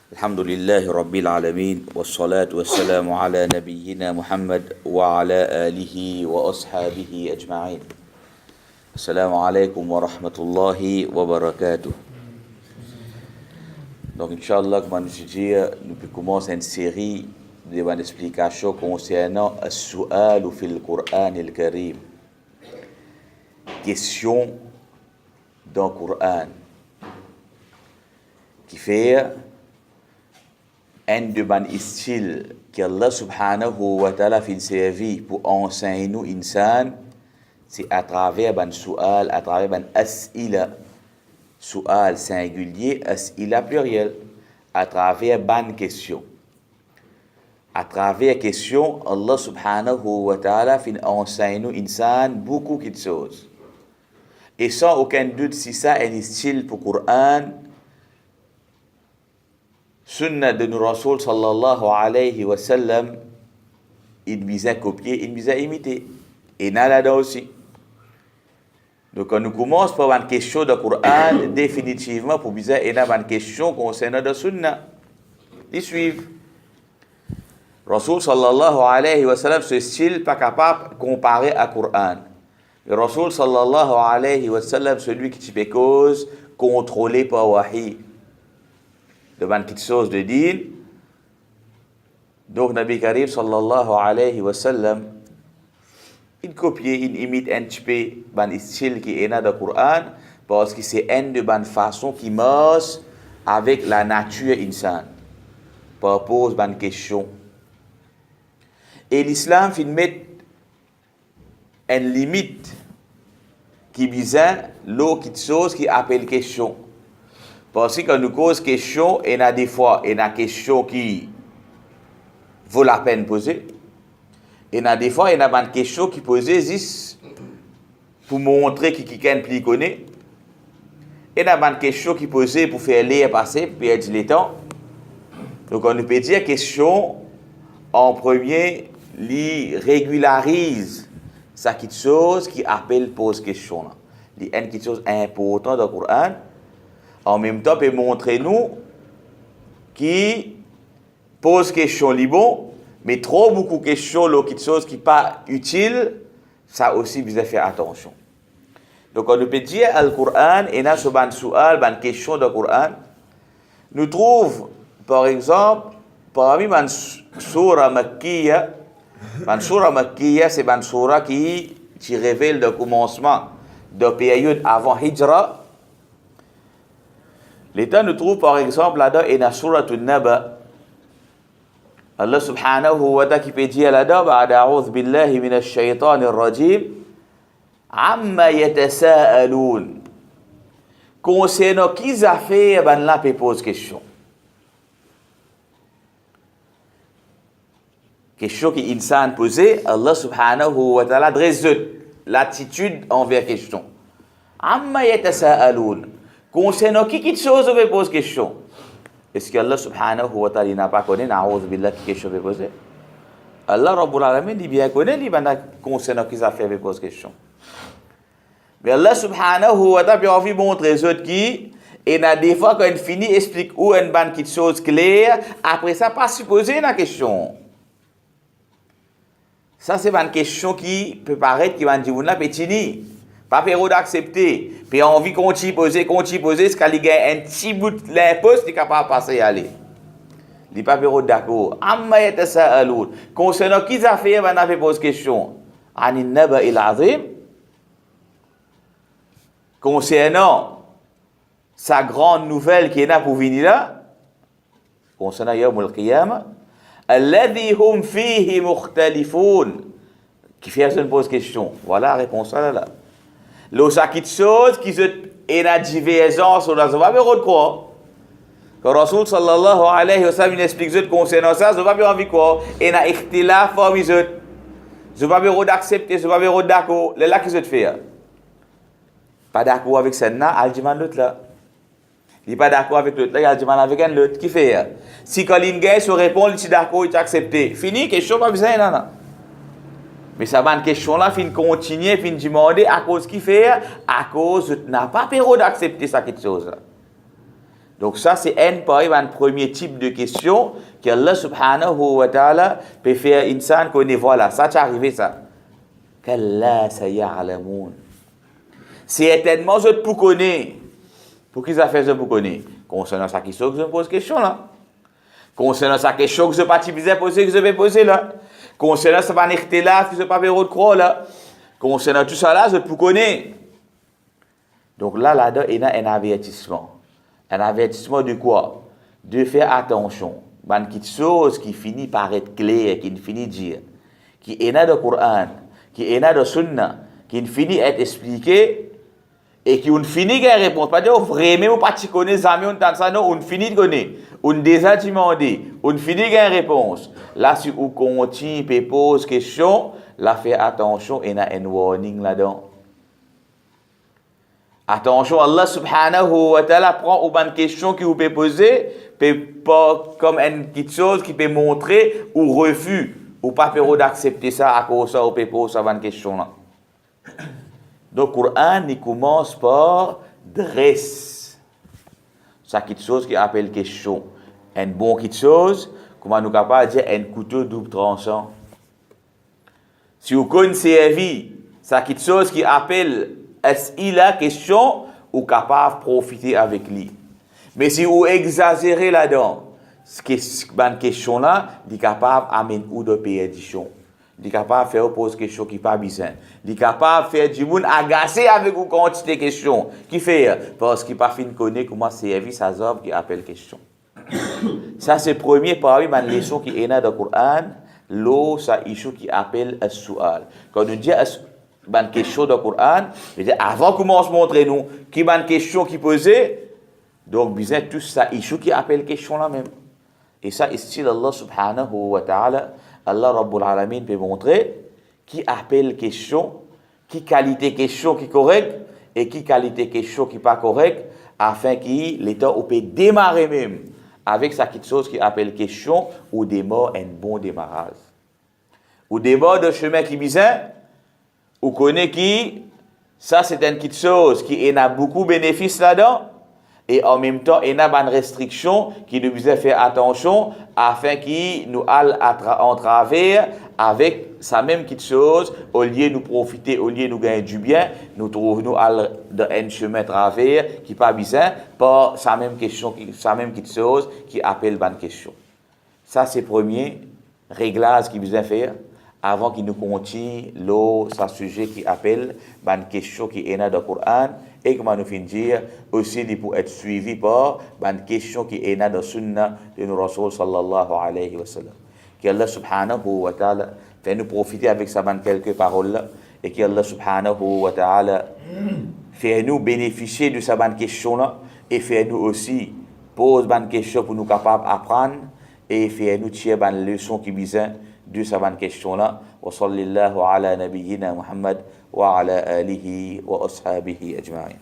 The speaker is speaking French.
الحمد لله رب العالمين والصلاة والسلام على نبينا محمد وعلى آله وأصحابه أجمعين. السلام عليكم ورحمة الله وبركاته. Donc, Inch'Allah, comme je dis, nous commençons une série d'explications concernant As-Su'al fil Qur'an al-Karim. Question dans le Coran. Qui fait un de ban style qu'Allah subhanahu wa ta'ala fait servi pour enseigner nous insan, c'est à travers ban su'al, à travers ban as'ila. Su'al singulier, as'ila pluriel, à travers ban question. À travers question, Allah subhanahu wa ta'ala fait enseigner nous insan beaucoup de choses. Et sans aucun doute, si ça est un style pour le Coran, Sunna de nos Rasul sallallahu alayhi wa sallam, il nous a copié, il nous a imité. Et là aussi. Donc, on nous commence par une question de Coran, définitivement, pour bizarre, et une question concernant la Sunna. Ils suivent. Rasul sallallahu alayhi wa sallam, ce style pas capable de comparer à Coran. Le Rasul sallallahu alayhi wa sallam, celui qui te cause, contrôlé par wahi. Devant quelque chose de din. Donc, Nabi Karim sallallahu alayhi wa sallam, il copie, il imite un petit peu le style qui est dans le Coran, parce que c'est une de bonnes façons qui marche avec la nature insane. Par pose une question. Et l'islam, il met une limite qui vise l'autre chose qui appelle question. Parce que quand nous cause question, il y a des fois, il y a des questions qui vaut la peine de poser. Il y a des fois, il y a des questions qui posent juste pour montrer qui quelqu'un plus connaît. Il y a des questions qui posent pour faire l'air passer, pour perdre le temps. Donc, on peut dire question, en premier, régularise ça quelque chose qui appelle pose question. Il y a quelque chose d'important dans le Coran. En même temps, peut montrer nous qui pose question bon, mais trop beaucoup de questions, quelque chose qui n'est pas utile, ça aussi, vous devez faire attention. Donc, on peut dire le Coran, et dans ce ban su'al, ban question du Coran, nous trouvons, par exemple, parmi ban surah makkiya, c'est ban surah qui révèle le commencement de la période avant Hijra. L'État nous trouve par exemple là-dedans et dans Surah An-Naba. Allah subhanahu wa ta'ala qui peut dire là-dedans, A'udhu billahi minash shaytanir rajim, Amma yatasa'aloun. Concernant qui a fait, ben là, peut poser question. Question qui insan posée, Allah subhanahu wa ta'ala dresse l'attitude envers question. Amma yatasa'aloun. Concernant qui chose on peut poser question? Est-ce que Allah subhanahu wa ta'ala n'a pas connu, na'oudhu billah, qui question peut poser? Allah Rabbul Alamin dit bien connaît, il va concernant qui ça fait poser question. Mais Allah subhanahu wa ta'ala a envie de montrer les autres qui, et des fois quand il finit, explique où une bonne petite chose claire, après ça, pas supposer la question. Ça, c'est une question qui peut paraître qui va dire, vous n'avez pas fini. Pas période d'accepter. Puis envie qu'on t'y pose, ce qu'il y a un petit bout de l'impôt, il est capable de passer et aller. Il n'est pas période d'accord. Amma yatasa'aloun. Concernant qui a fait, on a fait pose question. Anin naba il azim. Concernant sa grande nouvelle qui est là pour venir là. Concernant Yawm al-Qiyamah. Alladhi hum fihi mukhtalifoun. Qui fait une pose question. Voilà la réponse là. L'autre chose qui est la divergence sur la zone, mais quoi? Quand Rasul sallallahu alayhi wa sallam explique concernant ça, je ne vais pas envie quoi? Et la ikhtilaf parmi eux. Je ne vais pas d'accepter, je ne vais pas d'accord. C'est là qu'ils se fait. Pas d'accord avec ça, il dit l'autre là. Il n'est pas d'accord avec l'autre là, il dit avec un autre. Qui fait? Si quand il gagne, se répond, il est d'accord, il est accepté. Fini, question pas besoin là. Mais ça va une question là, fin continuer, fin demander à cause qu'il fait, à cause n'a pas période d'accepter ça quelque chose là. Donc ça, c'est un premier type de question qu'Allah subhanahu wa ta'ala peut faire insan qu'on est voilà, ça t'est arrivé ça. Kalla saya'lamun. Certainement, je te connais. Pour qui ça fait je vous connais? Concernant sa question que je me pose question là. Concernant sa question que je pas poser que je vais poser là. Concernant sa vanité là que je pas faire autre croix là. Concernant tout ça là, je te connais. Donc là-dedans, il y a un avertissement. Un avertissement de quoi? De faire attention. Ban quelque chose qui finit par être clair, qui finit dire, qui est dans le Coran, qui est dans le Sunna, qui finit par être expliqué, et qui on finit par répondre. Pas dire vraiment pas tu connais jamais on tente ça non, on finit de connaître. On déjà demandé, on finit par réponse. Là si on continue et pose question, là fait attention et il y a un warning là-dedans. Attention, Allah subhanahu wa ta'ala prend une question qui vous peut poser, pas comme une chose qui peut montrer ou refus, ou pas d'accepter ça à cause de ça, ou peut poser une question là. Donc, le Coran, il commence par dresse. C'est quelque chose qui appelle question. Une bonne quelque chose, comment nous capable de dire un couteau double tranchant. Si vous connaissez la vie, c'est quelque chose qui appelle la question, ou capable de profiter avec lui. Mais si vous exagérez là-dedans, cette question-là, il est capable d'amener ou de perdition. Il est capable de faire poser question qui n'est pas bizarre. Il est capable de faire du monde agacé avec une quantité de questions. Qui fait? Parce qu'il n'a pas fini de connaître comment servir sa œuvre qui appelle question. Ça, c'est le premier parmi les leçons qui est dans le Coran. L'eau, ça issue qui appelle as-su'al. Quand on dit une question dans le Coran, avant qu'on commence à montrer nous, qui est une question qui posait, donc, bizarre, tout ça issue qui appelle question là même. Et ça, ici, Allah subhanahu wa ta'ala, Allah Rabbul Alamin peut montrer qui appelle question, qui qualité question qui est correcte et qui qualité question qui n'est pas correcte, afin que l'État peut démarrer même avec sa petite chose qui appelle question ou démarre un bon démarrage. Ou démarre de chemin qui est bizarre, ou connaît qui, ça c'est une petite chose qui a beaucoup de bénéfices là-dedans, et en même temps, il y a une restriction qui nous faisait faire attention afin qu'il nous aille en travers avec sa même petite chose, au lieu de nous profiter, au lieu de nous gagner du bien, nous trouvons dans un chemin travers qui n'est pas bizarre, par sa même question, sa même petite chose qui appelle bonne question. Ça, c'est le premier réglage qu'il faisait faire avant qu'il nous continue ce sujet qui appelle bonne question qui est dans le Coran. Et comment nous finir aussi pour être suivi par une question qui est dans la sunna de nos Rasul sallallahu alayhi wa sallam. Qu'Allah subhanahu wa ta'ala fait nous profiter avec ça quelques paroles là et qu'Allah subhanahu wa ta'ala fait nous bénéficier de cette question là et fait nous aussi pose une question pour nous capables d'apprendre et fait nous tirer une leçon qui besoin de cette question là. Wa sallallahu ala nabiyyina Muhammad وعلى آله وأصحابه أجمعين